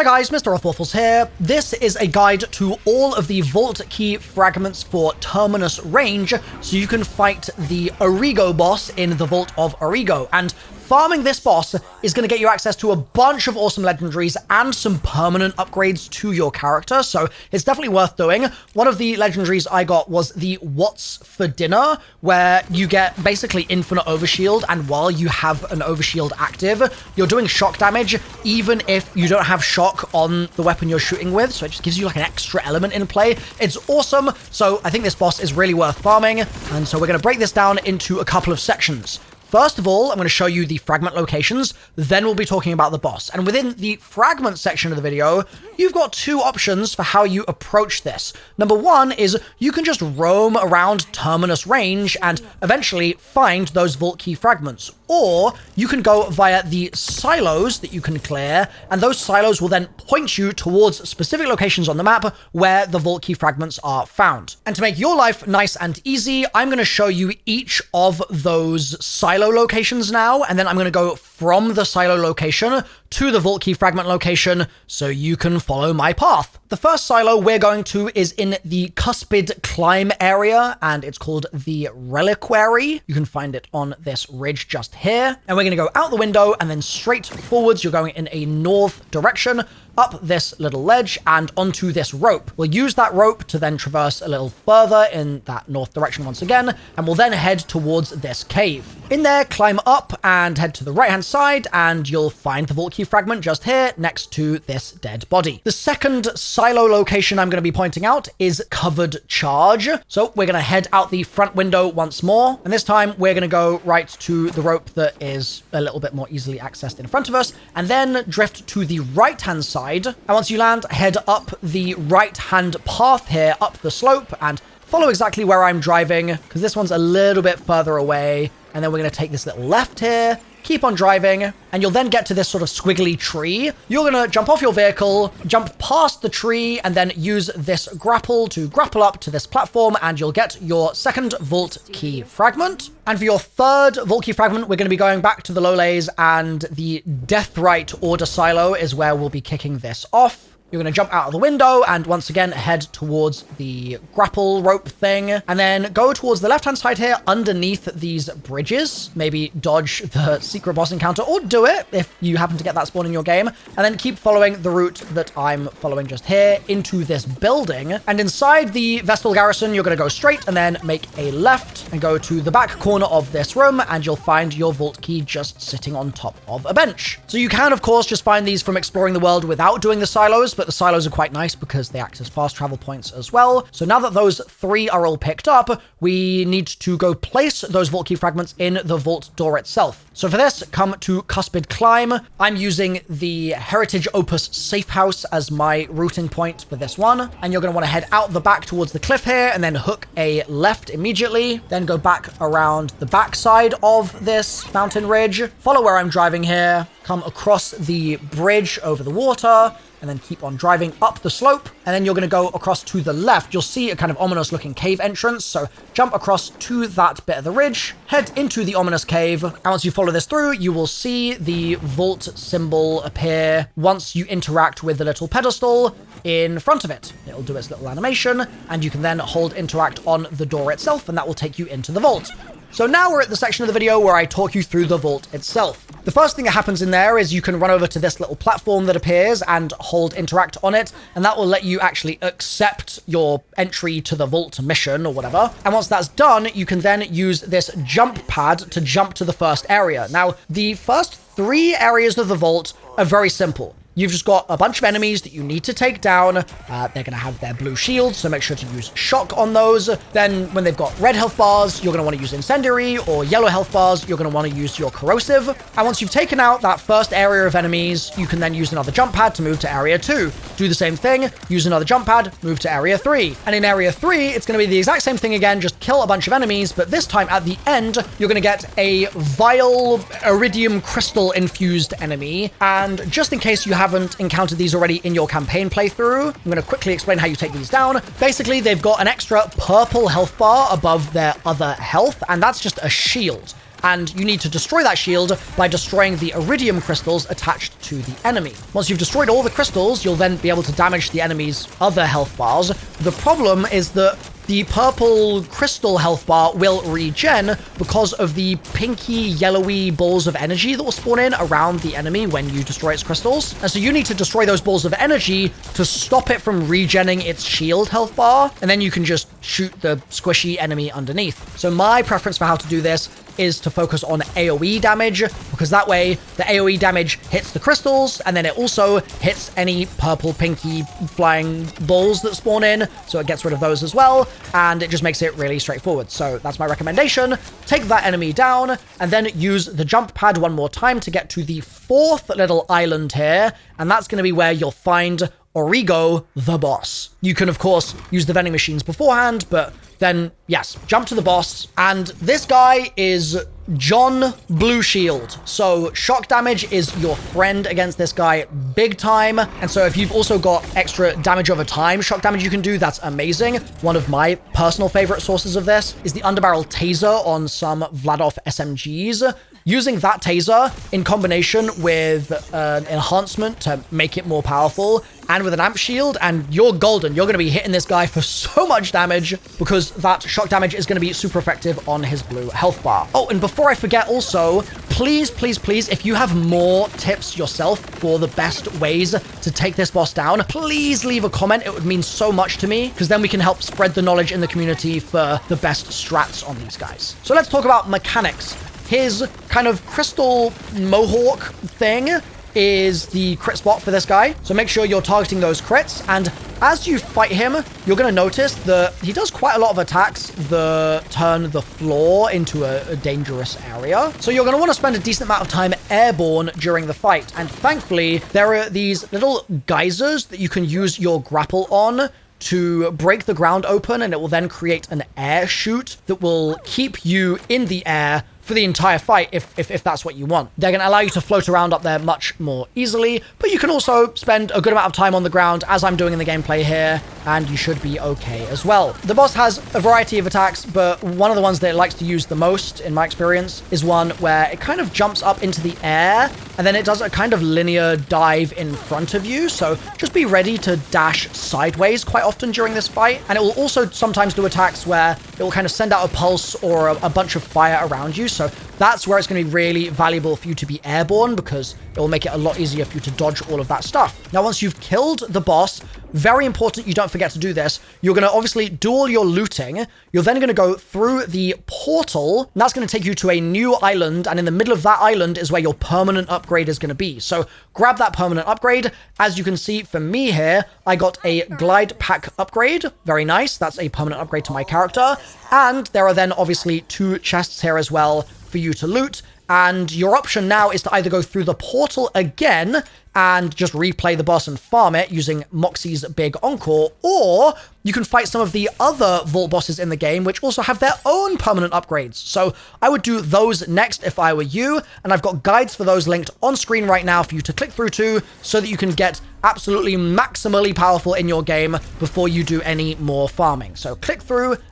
Hi guys, MrRoflWaffles here. This is a guide to all of the Vault Key Fragments for Terminus Range, so you can fight the Origo boss in the Vault of Origo. And farming this boss is going to get you access to a bunch of awesome legendaries and some permanent upgrades to your character, so it's definitely worth doing. One of the legendaries I got was the What's for Dinner, where you get basically infinite overshield, and while you have an overshield active, you're doing shock damage even if you don't have shock on the weapon you're shooting with, so it just gives you like an extra element in play. It's awesome, so I think this boss is really worth farming, and so we're going to break this down into a couple of sections. First of all, I'm going to show you the fragment locations, then we'll be talking about the boss. And within the fragment section of the video, you've got two options for how you approach this. Number one is you can just roam around Terminus Range and eventually find those Vault Key Fragments. Or you can go via the silos that you can clear, and those silos will then point you towards specific locations on the map where the Vault Key Fragments are found. And to make your life nice and easy, I'm going to show you each of those silo locations now, and then I'm going to go from the silo location to the Vault Key Fragment location so you can follow my path. The first silo we're going to is in the Cuspid climb area, and it's called the Reliquary. You can find it on this ridge just here. And we're going to go out the window and then straight forwards. You're going in a north direction, up this little ledge and onto this rope. We'll use that rope to then traverse a little further in that north direction once again, and we'll then head towards this cave. In there, climb up and head to the right-hand side, and you'll find the Vault Key Fragment just here next to this dead body. The second silo location I'm going to be pointing out is Covered Charge. So we're going to head out the front window once more, and this time we're going to go right to the rope that is a little bit more easily accessed in front of us, and then drift to the right-hand side. And once you land, head up the right-hand path here, up the slope, and follow exactly where I'm driving, because this one's a little bit further away. And then we're going to take this little left here, keep on driving, and you'll then get to this sort of squiggly tree. You're going to jump off your vehicle, jump past the tree, and then use this grapple to grapple up to this platform, and you'll get your second Vault Key Fragment. And for your third Vault Key Fragment, we're going to be going back to the Leys, and the Deathrite Order Silo is where we'll be kicking this off. You're going to jump out of the window and once again head towards the grapple rope thing, and then go towards the left-hand side here underneath these bridges. Maybe dodge the secret boss encounter, or do it if you happen to get that spawn in your game, and then keep following the route that I'm following just here into this building. And inside the Vestal Garrison, you're going to go straight and then make a left and go to the back corner of this room, and you'll find your Vault Key just sitting on top of a bench. So you can, of course, just find these from exploring the world without doing the silos, but the silos are quite nice because they act as fast travel points as well. So now that those three are all picked up, we need to go place those Vault Key Fragments in the vault door itself. So for this, come to Cuspid Climb. I'm using the Heritage Opus Safe House as my routing point for this one. And you're going to want to head out the back towards the cliff here and then hook a left immediately. Then go back around the back side of this mountain ridge. Follow where I'm driving here. Come across the bridge over the water, and then keep on driving up the slope, and then you're going to go across to the left. You'll see a kind of ominous looking cave entrance, so jump across to that bit of the ridge, head into the ominous cave, and once you follow this through, you will see the vault symbol appear once you interact with the little pedestal in front of it. It'll do its little animation, and you can then hold interact on the door itself, and that will take you into the vault. So now we're at the section of the video where I talk you through the vault itself. The first thing that happens in there is you can run over to this little platform that appears and hold interact on it, and that will let you actually accept your entry to the vault mission or whatever. And once that's done, you can then use this jump pad to jump to the first area. Now, the first three areas of the vault are very simple. You've just got a bunch of enemies that you need to take down. They're going to have their blue shields, so make sure to use shock on those. Then when they've got red health bars, you're going to want to use incendiary, or yellow health bars, you're going to want to use your corrosive. And once you've taken out that first area of enemies, you can then use another jump pad to move to area 2. Do the same thing, use another jump pad, move to area 3. And in area 3, it's going to be the exact same thing again, just kill a bunch of enemies, but this time at the end, you're going to get a vile iridium crystal infused enemy. And just in case you haven't encountered these already in your campaign playthrough, I'm going to quickly explain how you take these down. Basically, they've got an extra purple health bar above their other health, and that's just a shield. and you need to destroy that shield by destroying the iridium crystals attached to the enemy. Once you've destroyed all the crystals, you'll then be able to damage the enemy's other health bars. The problem is that the purple crystal health bar will regen because of the pinky yellowy balls of energy that will spawn in around the enemy when you destroy its crystals. And so you need to destroy those balls of energy to stop it from regenning its shield health bar, and then you can just shoot the squishy enemy underneath. So my preference for how to do this is to focus on AoE damage, because that way the AoE damage hits the crystals, and then it also hits any purple pinky flying balls that spawn in, so it gets rid of those as well, and it just makes it really straightforward. So that's my recommendation. Take that enemy down, and then use the jump pad one more time to get to the 4th little island here, and that's going to be where you'll find Origo, the boss. You can, of course, use the vending machines beforehand, but then, yes, jump to the boss. And this guy is John Blueshield. So shock damage is your friend against this guy big time. And so if you've also got extra damage over time, shock damage you can do, that's amazing. One of my personal favorite sources of this is the underbarrel taser on some Vladof SMGs. Using that taser in combination with an enhancement to make it more powerful and with an amp shield, and you're golden. You're going to be hitting this guy for so much damage because that shock damage is going to be super effective on his blue health bar. Oh, and before I forget also, please, please, please, if you have more tips yourself for the best ways to take this boss down, please leave a comment. It would mean so much to me because then we can help spread the knowledge in the community for the best strats on these guys. So let's talk about mechanics. His kind of crystal mohawk thing is the crit spot for this guy. So make sure you're targeting those crits. And as you fight him, you're going to notice that he does quite a lot of attacks that turn the floor into a dangerous area. So you're going to want to spend a decent amount of time airborne during the fight. And thankfully, there are these little geysers that you can use your grapple on to break the ground open, and it will then create an air chute that will keep you in the air for the entire fight if that's what you want. They're going to allow you to float around up there much more easily, but you can also spend a good amount of time on the ground as I'm doing in the gameplay here, and you should be okay as well. The boss has a variety of attacks, but one of the ones that it likes to use the most, in my experience, is one where it kind of jumps up into the air, and then it does a kind of linear dive in front of you, so just be ready to dash sideways quite often during this fight, and it will also sometimes do attacks where it will kind of send out a pulse or a bunch of fire around you, so that's where it's going to be really valuable for you to be airborne, because it will make it a lot easier for you to dodge all of that stuff. Now, once you've killed the boss, very important you don't forget to do this. You're going to obviously do all your looting. You're then going to go through the portal, and that's going to take you to a new island, and in the middle of that island is where your permanent upgrade is going to be. So grab that permanent upgrade. As you can see for me here, I got a glide pack upgrade. Very nice. That's a permanent upgrade to my character. And there are then obviously 2 chests here as well for you to loot. And your option now is to either go through the portal again and just replay the boss and farm it using Moxie's Big Encore, or you can fight some of the other vault bosses in the game, which also have their own permanent upgrades. So I would do those next if I were you, and I've got guides for those linked on screen right now for you to click through to, so that you can get absolutely maximally powerful in your game before you do any more farming. So click through